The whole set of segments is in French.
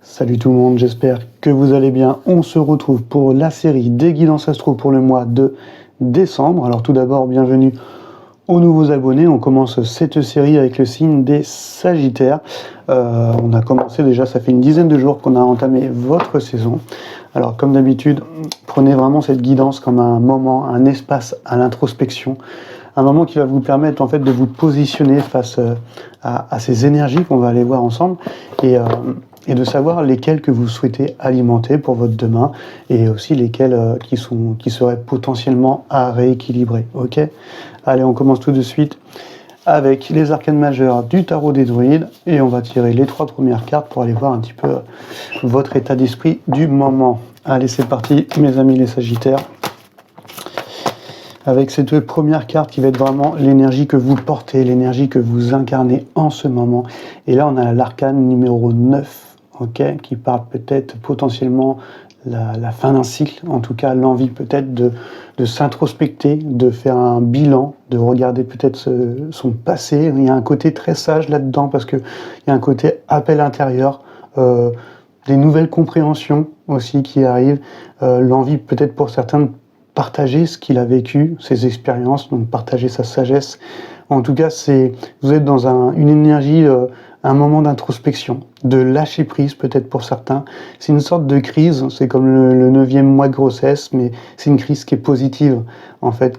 Salut tout le monde, j'espère que vous allez bien. On se retrouve pour la série des guidances astro pour le mois de décembre. Alors tout d'abord, bienvenue aux nouveaux abonnés. On commence cette série avec le signe des Sagittaires. On a commencé déjà, ça fait une dizaine de jours qu'on a entamé votre saison. Alors comme d'habitude, prenez vraiment cette guidance comme un moment, un espace à l'introspection. Un moment qui va vous permettre en fait de vous positionner face à ces énergies qu'on va aller voir ensemble et de savoir lesquelles que vous souhaitez alimenter pour votre demain et aussi lesquelles qui seraient potentiellement à rééquilibrer. Ok ? Allez, on commence tout de suite avec les arcanes majeures du tarot des druides et on va tirer les 3 premières cartes pour aller voir un petit peu votre état d'esprit du moment. Allez, c'est parti mes amis les Sagittaires. Avec cette première carte qui va être vraiment l'énergie que vous portez, l'énergie que vous incarnez en ce moment. Et là, on a l'arcane numéro 9, okay, qui parle peut-être potentiellement la fin d'un cycle, en tout cas l'envie peut-être de s'introspecter, de faire un bilan, de regarder peut-être son passé. Il y a un côté très sage là-dedans parce qu'il y a un côté appel intérieur, des nouvelles compréhensions aussi qui arrivent, l'envie peut-être pour certains de partager ce qu'il a vécu, ses expériences, donc partager sa sagesse. En tout cas, vous êtes dans une énergie, un moment d'introspection, de lâcher prise peut-être pour certains. C'est une sorte de crise, c'est comme le 9e mois de grossesse, mais c'est une crise qui est positive, en fait,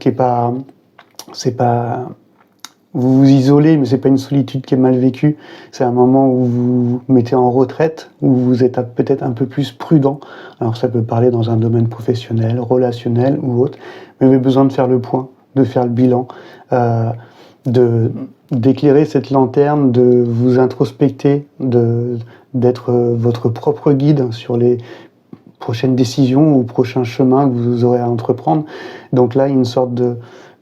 c'est pas, vous vous isolez, mais c'est pas une solitude qui est mal vécue. C'est un moment où vous vous mettez en retraite, où vous êtes peut-être un peu plus prudent. Alors ça peut parler dans un domaine professionnel, relationnel ou autre, mais vous avez besoin de faire le point, de faire le bilan, d'éclairer cette lanterne, de vous introspecter, d'être votre propre guide sur les prochaines décisions ou prochains chemins que vous aurez à entreprendre. Donc là, il y a une sorte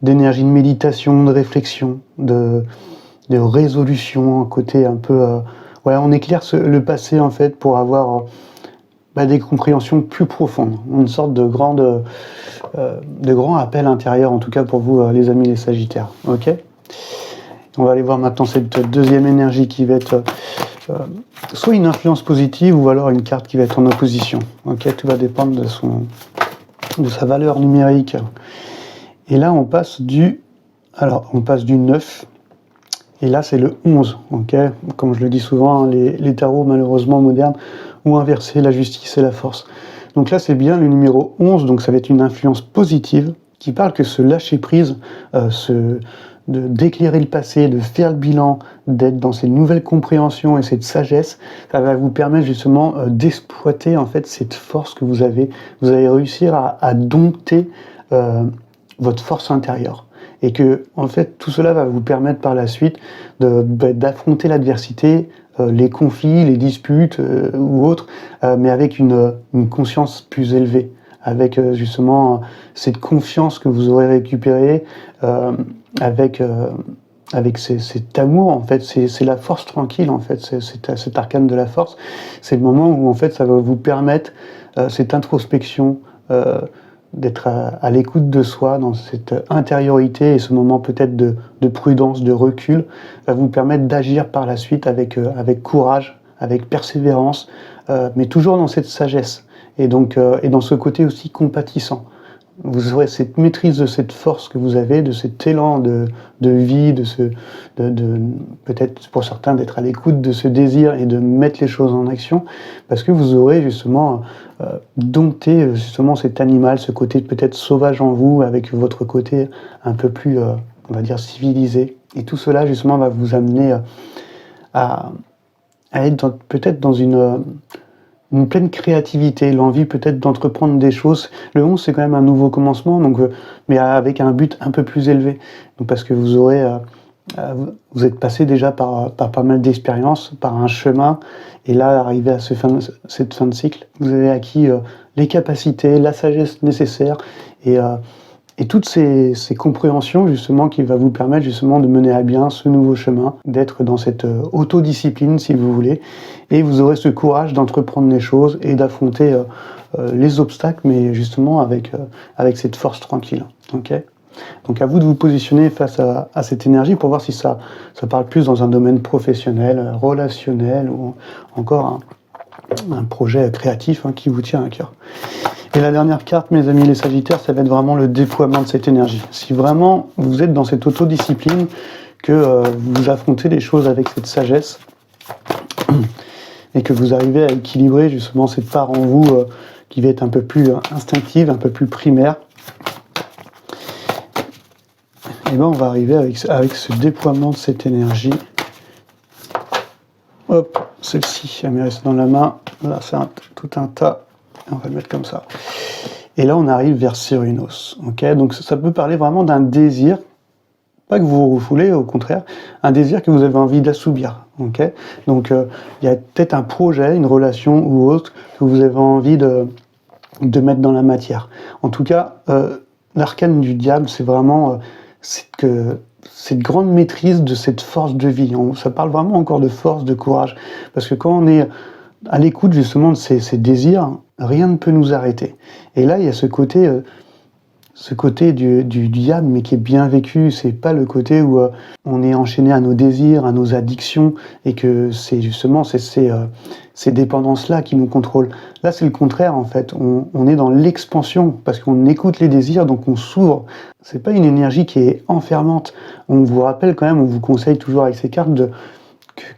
d'énergie de méditation, de réflexion, de résolution, un côté un peu... on éclaire le passé en fait pour avoir des compréhensions plus profondes, une sorte de grand appel intérieur, en tout cas pour vous les amis les Sagittaires. Ok ? On va aller voir maintenant cette deuxième énergie qui va être soit une influence positive ou alors une carte qui va être en opposition. Ok ? Tout va dépendre de sa valeur numérique. Et là, on passe du 9, et là, c'est le 11, ok ? Comme je le dis souvent, les tarots, malheureusement, modernes, ont inversé la justice et la force. Donc là, c'est bien le numéro 11, donc ça va être une influence positive, qui parle que ce lâcher-prise, d'éclairer le passé, de faire le bilan, d'être dans ces nouvelles compréhensions et cette sagesse, ça va vous permettre justement d'exploiter, en fait, cette force que vous avez. Vous allez réussir à dompter votre force intérieure et que en fait tout cela va vous permettre par la suite d'affronter l'adversité, les conflits, les disputes ou autres, mais avec une conscience plus élevée, avec justement cette confiance que vous aurez récupérée, avec cet amour en fait, c'est la force tranquille en fait, cet arcane de la force, c'est le moment où en fait ça va vous permettre cette introspection, d'être à l'écoute de soi, dans cette intériorité et ce moment peut-être de prudence, de recul, va vous permettre d'agir par la suite avec courage, avec persévérance, mais toujours dans cette sagesse et donc et dans ce côté aussi compatissant. Vous aurez cette maîtrise de cette force que vous avez, de cet élan de vie, de peut-être pour certains d'être à l'écoute de ce désir et de mettre les choses en action, parce que vous aurez justement dompté justement cet animal, ce côté peut-être sauvage en vous, avec votre côté un peu plus, on va dire, civilisé. Et tout cela justement va vous amener à être peut-être dans une pleine créativité, l'envie peut-être d'entreprendre des choses. Le 11, c'est quand même un nouveau commencement, donc, mais avec un but un peu plus élevé. Donc, parce que vous êtes passé déjà par pas mal d'expériences, par un chemin, et là, arrivé à cette fin de cycle, vous avez acquis les capacités, la sagesse nécessaire, et toutes ces compréhensions justement qui va vous permettre justement de mener à bien ce nouveau chemin, d'être dans cette autodiscipline si vous voulez, et vous aurez ce courage d'entreprendre les choses et d'affronter les obstacles, mais justement avec cette force tranquille. Okay ? Donc à vous de vous positionner face à cette énergie pour voir si ça parle plus dans un domaine professionnel, relationnel ou encore un projet créatif qui vous tient à cœur. Et la dernière carte, mes amis les Sagittaires, ça va être vraiment le déploiement de cette énergie. Si vraiment vous êtes dans cette autodiscipline, que vous affrontez les choses avec cette sagesse, et que vous arrivez à équilibrer justement cette part en vous qui va être un peu plus instinctive, un peu plus primaire, et bien on va arriver avec ce déploiement de cette énergie. Hop, celle-ci, elle me reste dans la main. Là, c'est tout un tas. On va le mettre comme ça. Et là, on arrive vers Cérunos. Okay, donc, ça peut parler vraiment d'un désir, pas que vous vous refoulez, au contraire, un désir que vous avez envie d'assouvir. Okay, donc, il y a peut-être un projet, une relation ou autre que vous avez envie de mettre dans la matière. En tout cas, l'arcane du diable, c'est vraiment cette grande maîtrise de cette force de vie. Ça parle vraiment encore de force, de courage. Parce que quand on est à l'écoute justement de ces désirs, rien ne peut nous arrêter. Et là, il y a ce côté du diable, mais qui est bien vécu. C'est pas le côté où on est enchaîné à nos désirs, à nos addictions, et que c'est justement ces dépendances-là qui nous contrôlent. Là, c'est le contraire, en fait. On est dans l'expansion, parce qu'on écoute les désirs, donc on s'ouvre. C'est pas une énergie qui est enfermante. On vous rappelle quand même, on vous conseille toujours avec ces cartes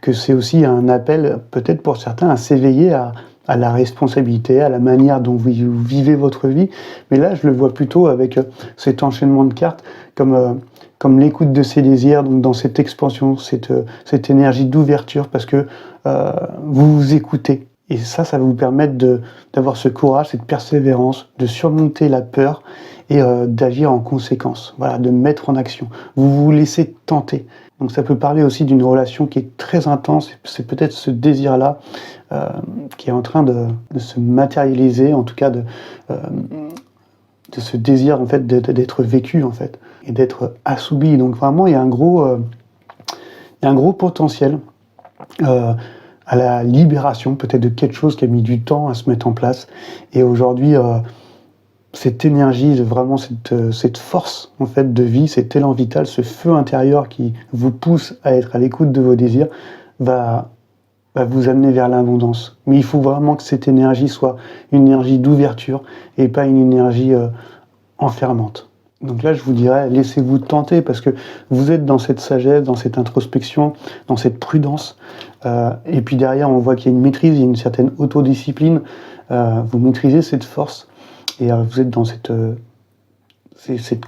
que c'est aussi un appel, peut-être pour certains, à s'éveiller à la responsabilité, à la manière dont vous vivez votre vie. Mais là, je le vois plutôt avec cet enchaînement de cartes, comme l'écoute de ces désirs, donc dans cette expansion, cette énergie d'ouverture, parce que vous vous écoutez. Et ça va vous permettre d'avoir ce courage, cette persévérance, de surmonter la peur et d'agir en conséquence, voilà, de mettre en action. Vous vous laissez tenter. Donc ça peut parler aussi d'une relation qui est très intense, c'est peut-être ce désir-là qui est en train de se matérialiser, en tout cas de ce désir en fait d'être vécu en fait et d'être assouvi. Donc vraiment il y a un gros potentiel à la libération peut-être de quelque chose qui a mis du temps à se mettre en place. Et aujourd'hui cette énergie, vraiment cette force en fait de vie, cet élan vital, ce feu intérieur qui vous pousse à être à l'écoute de vos désirs, va vous amener vers l'abondance. Mais il faut vraiment que cette énergie soit une énergie d'ouverture et pas une énergie enfermante. Donc là, je vous dirais, laissez-vous tenter parce que vous êtes dans cette sagesse, dans cette introspection, dans cette prudence. Et puis derrière, on voit qu'il y a une maîtrise, il y a une certaine autodiscipline. Vous maîtrisez cette force. Et vous êtes dans cette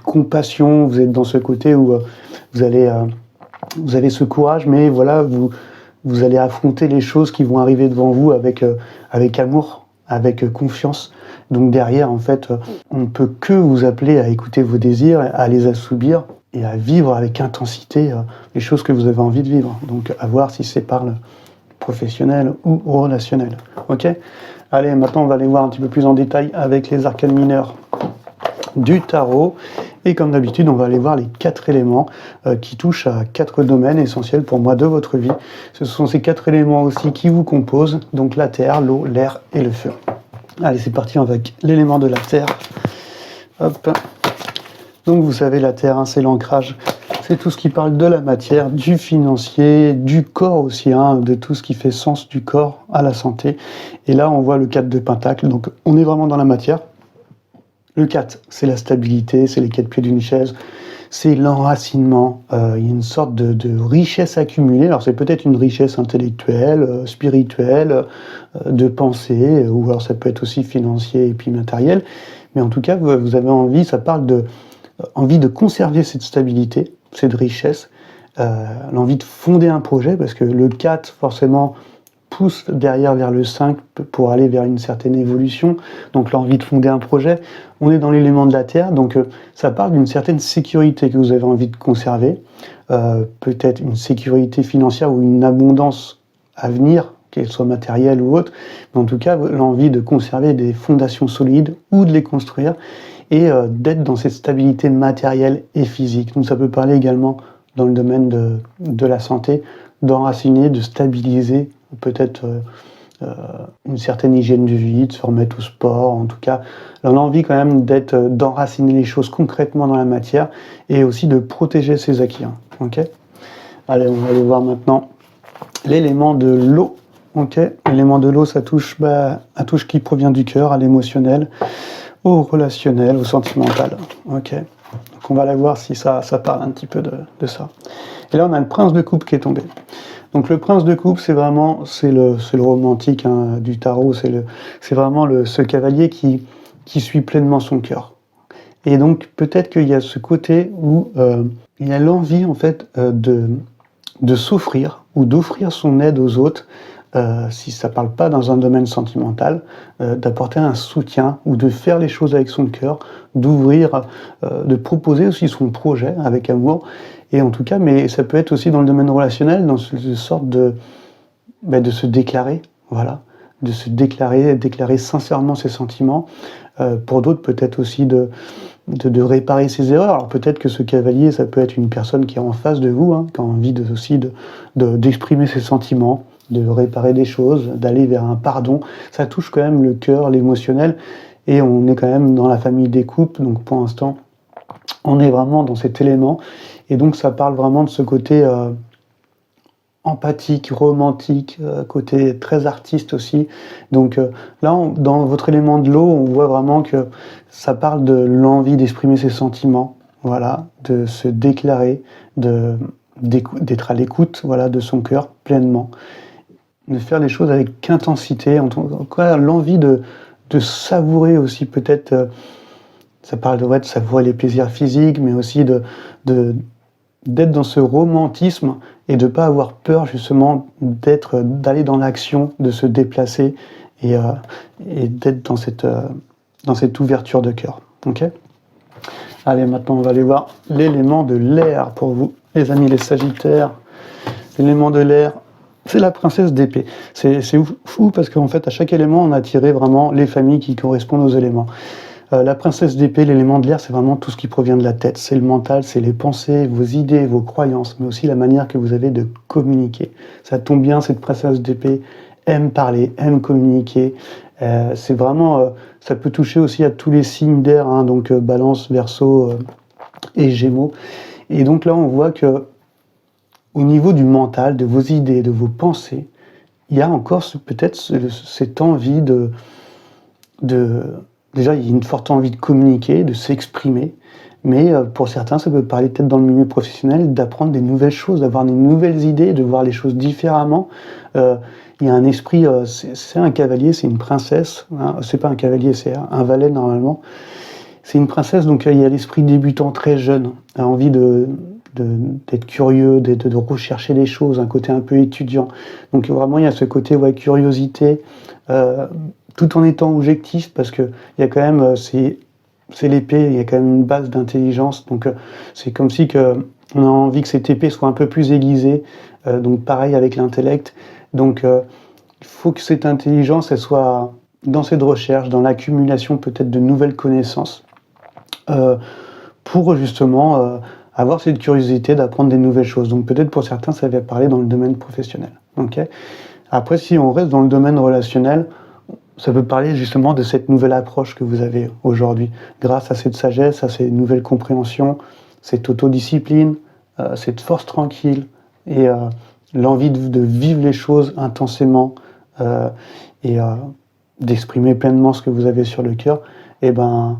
compassion, vous êtes dans ce côté où vous avez ce courage, mais voilà, vous allez affronter les choses qui vont arriver devant vous avec amour, avec confiance. Donc derrière, en fait, on ne peut que vous appeler à écouter vos désirs, à les assouvir et à vivre avec intensité les choses que vous avez envie de vivre. Donc à voir si c'est par le professionnel ou relationnel. Ok ? Allez, maintenant on va aller voir un petit peu plus en détail avec les arcanes mineurs du tarot. Et comme d'habitude, on va aller voir les 4 éléments qui touchent à 4 domaines essentiels pour moi de votre vie. Ce sont ces 4 éléments aussi qui vous composent, donc la terre, l'eau, l'air et le feu. Allez, c'est parti avec l'élément de la terre. Hop. Donc vous savez, la terre, c'est l'ancrage. C'est tout ce qui parle de la matière, du financier, du corps aussi, de tout ce qui fait sens du corps à la santé. Et là, on voit le 4 de Pentacle, donc on est vraiment dans la matière. Le 4, c'est la stabilité, c'est les 4 pieds d'une chaise, c'est l'enracinement. Il y a une sorte de richesse accumulée. Alors c'est peut-être une richesse intellectuelle, spirituelle, de pensée, ou alors ça peut être aussi financier et puis matériel. Mais en tout cas, vous avez envie, ça parle envie de conserver cette stabilité, cette richesse, l'envie de fonder un projet, parce que le 4, forcément, pousse derrière vers le 5 pour aller vers une certaine évolution, donc l'envie de fonder un projet. On est dans l'élément de la terre, donc ça parle d'une certaine sécurité que vous avez envie de conserver, peut-être une sécurité financière ou une abondance à venir, qu'elle soit matérielle ou autre, mais en tout cas l'envie de conserver des fondations solides ou de les construire, et d'être dans cette stabilité matérielle et physique. Donc ça peut parler également dans le domaine de la santé, d'enraciner, de stabiliser, peut-être une certaine hygiène de vie, de se remettre au sport, en tout cas. On a envie quand même d'enraciner les choses concrètement dans la matière et aussi de protéger ses acquis. Okay ? Allez, on va aller voir maintenant l'élément de l'eau. ok. L'élément de l'eau, ça touche à tout ce qui provient du cœur, à l'émotionnel, au relationnel, au sentimental. Ok. Donc on va aller voir si ça parle un petit peu de ça. Et là, on a le prince de coupe qui est tombé. Donc le prince de coupe, c'est le romantique hein, du tarot, c'est vraiment ce cavalier qui suit pleinement son cœur. Et donc peut-être qu'il y a ce côté où il y a l'envie en fait de s'offrir ou d'offrir son aide aux autres, si ça parle pas dans un domaine sentimental, d'apporter un soutien ou de faire les choses avec son cœur, d'ouvrir, de proposer aussi son projet avec amour. Et en tout cas, mais ça peut être aussi dans le domaine relationnel, dans une sorte de se déclarer, voilà, de se déclarer sincèrement ses sentiments. Pour d'autres, peut-être aussi de réparer ses erreurs. Alors peut-être que ce cavalier, ça peut être une personne qui est en face de vous, hein, qui a envie d'exprimer ses sentiments, de réparer des choses, d'aller vers un pardon. Ça touche quand même le cœur, l'émotionnel, et on est quand même dans la famille des coupes, donc pour l'instant, on est vraiment dans cet élément, et donc ça parle vraiment de ce côté empathique, romantique, côté très artiste aussi. Donc là, dans votre élément de l'eau, on voit vraiment que ça parle de l'envie d'exprimer ses sentiments, voilà, de se déclarer, d'être à l'écoute, voilà, de son cœur pleinement, de faire les choses avec intensité, en tout cas l'envie de savourer aussi peut-être, ça parle de savourer les plaisirs physiques, mais aussi d'être dans ce romantisme et de ne pas avoir peur justement d'aller dans l'action, de se déplacer et d'être dans cette ouverture de cœur. Ok ? Allez, maintenant on va aller voir l'élément de l'air pour vous, les amis les Sagittaires. L'élément de l'air, c'est la princesse d'épée. C'est fou parce qu'en fait à chaque élément on a tiré vraiment les familles qui correspondent aux éléments. La princesse d'épée, l'élément de l'air, c'est vraiment tout ce qui provient de la tête. C'est le mental, c'est les pensées, vos idées, vos croyances, mais aussi la manière que vous avez de communiquer. Ça tombe bien, cette princesse d'épée aime parler, aime communiquer. C'est vraiment, ça peut toucher aussi à tous les signes d'air, hein, donc Balance, Verseau et Gémeaux. Et donc là, on voit que au niveau du mental, de vos idées, de vos pensées, il y a encore peut-être cette envie déjà, il y a une forte envie de communiquer, de s'exprimer, mais pour certains, ça peut parler peut-être dans le milieu professionnel d'apprendre des nouvelles choses, d'avoir des nouvelles idées, de voir les choses différemment. Il y a un esprit, c'est un cavalier, c'est une princesse, hein, c'est pas un cavalier, c'est un valet normalement. C'est une princesse, donc il y a l'esprit débutant très jeune, a envie d'être curieux, de rechercher les choses, un côté un peu étudiant. Donc vraiment, il y a ce côté curiosité, tout en étant objectif, parce que il y a quand même, c'est l'épée, il y a quand même une base d'intelligence, donc c'est comme si on a envie que cette épée soit un peu plus aiguisée, donc pareil avec l'intellect. Donc il faut que cette intelligence, elle soit dans cette recherche, dans l'accumulation peut-être de nouvelles connaissances, pour justement avoir cette curiosité d'apprendre des nouvelles choses. Donc peut-être pour certains, ça va parler dans le domaine professionnel. Okay. Après, si on reste dans le domaine relationnel, ça peut parler justement de cette nouvelle approche que vous avez aujourd'hui, grâce à cette sagesse, à ces nouvelles compréhensions, cette autodiscipline, cette force tranquille et l'envie de vivre les choses intensément et d'exprimer pleinement ce que vous avez sur le cœur. Et on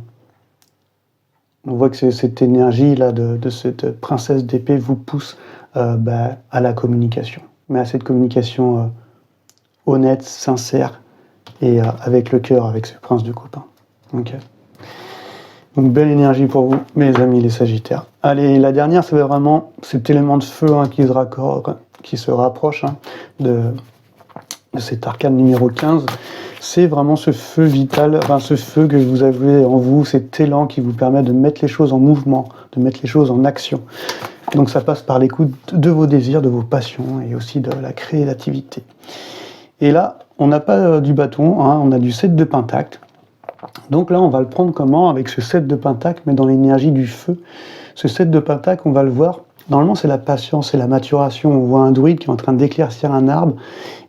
voit que cette énergie-là de cette princesse d'épée vous pousse à la communication, mais à cette communication honnête, sincère, et avec le cœur, avec ce prince de coupe. Okay. Donc belle énergie pour vous, mes amis les Sagittaires. Allez, la dernière, c'est vraiment cet élément de feu qui se rapproche de cet arcane numéro 15. C'est vraiment ce feu vital, ce feu que vous avez en vous, cet élan qui vous permet de mettre les choses en mouvement, de mettre les choses en action. Donc ça passe par l'écoute de vos désirs, de vos passions et aussi de la créativité. Et là, on n'a pas du bâton, on a du 7 de pentacle. Donc là, on va le prendre comment? Avec ce 7 de pentacle, mais dans l'énergie du feu. Ce 7 de pentacle, on va le voir, normalement c'est la patience, c'est la maturation. On voit un druide qui est en train d'éclaircir un arbre,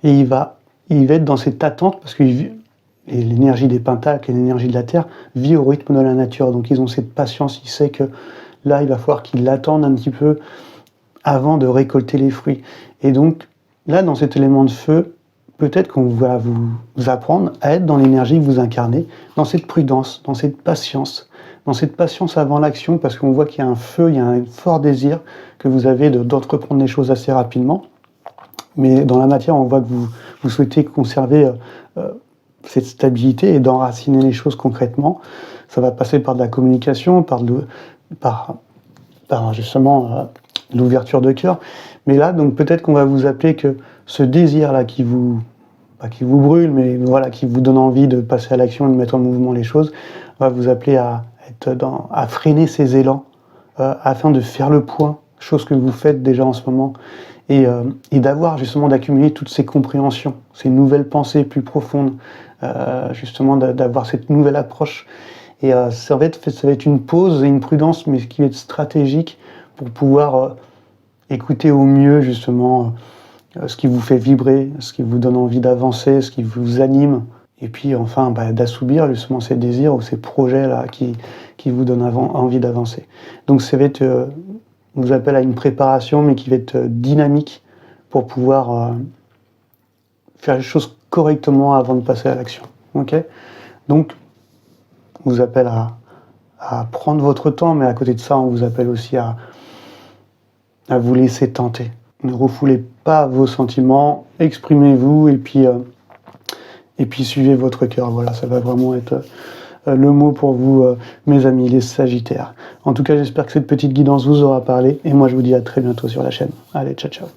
et il va être dans cette attente, parce que l'énergie des pentacles et l'énergie de la terre vit au rythme de la nature. Donc ils ont cette patience, il sait que là, il va falloir qu'ils l'attendent un petit peu avant de récolter les fruits. Et donc, là, dans cet élément de feu, peut-être qu'on va vous apprendre à être dans l'énergie que vous incarnez, dans cette prudence, dans cette patience avant l'action, parce qu'on voit qu'il y a un feu, il y a un fort désir que vous avez d'entreprendre les choses assez rapidement. Mais dans la matière, on voit que vous souhaitez conserver cette stabilité et d'enraciner les choses concrètement. Ça va passer par de la communication, par justement l'ouverture de cœur. Mais là, donc peut-être qu'on va vous appeler que ce désir-là qui vous brûle, mais voilà, qui vous donne envie de passer à l'action et de mettre en mouvement les choses, on va vous appeler à freiner ces élans, afin de faire le point, chose que vous faites déjà en ce moment, et d'avoir justement d'accumuler toutes ces compréhensions, ces nouvelles pensées plus profondes, justement d'avoir cette nouvelle approche. Et ça va être une pause et une prudence, mais qui va être stratégique pour pouvoir écouter au mieux justement ce qui vous fait vibrer, ce qui vous donne envie d'avancer, ce qui vous anime, et puis enfin d'assouvir justement ces désirs ou ces projets-là qui vous donnent envie d'avancer. Donc ça va être, on vous appelle à une préparation, mais qui va être dynamique pour pouvoir faire les choses correctement avant de passer à l'action. Okay ? Donc on vous appelle à prendre votre temps, mais à côté de ça, on vous appelle aussi à vous laisser tenter. Ne refoulez pas vos sentiments, exprimez-vous et puis suivez votre cœur. Voilà, ça va vraiment être le mot pour vous, mes amis, les Sagittaires. En tout cas, j'espère que cette petite guidance vous aura parlé et moi je vous dis à très bientôt sur la chaîne. Allez, ciao ciao.